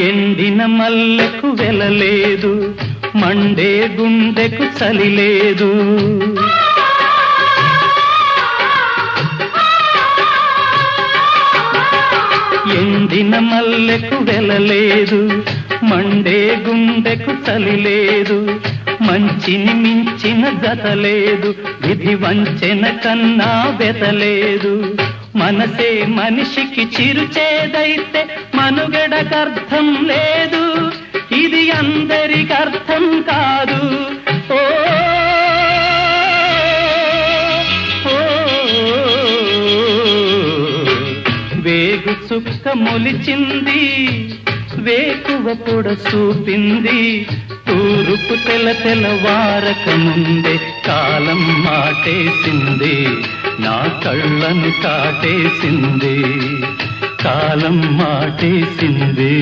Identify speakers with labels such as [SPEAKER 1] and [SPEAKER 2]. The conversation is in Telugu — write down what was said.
[SPEAKER 1] ఎండిన మల్లెకు వెలలేదు, మండే గుండెకు చలి లేదు. ఎండిన మల్లెకు వెలలేదు, మండే గుండెకు చలి లేదు. మంచిని మించిన జత లేదు, విధి వంచెన కన్నా బెతలేదు. మనసే మనిషికి చిరుచేదైతే మనుగడకర్థం లేదు, ఇది అందరికి అర్థం కాదు. ఓ వేగు చుక్క మొలిచింది, వేకువ పొడ చూపింది. తూరుపు తెలవారక ముందే కాలం మాటేసింది, నా కళ్ళను కాటేసింది, కాలం మాటేసింది.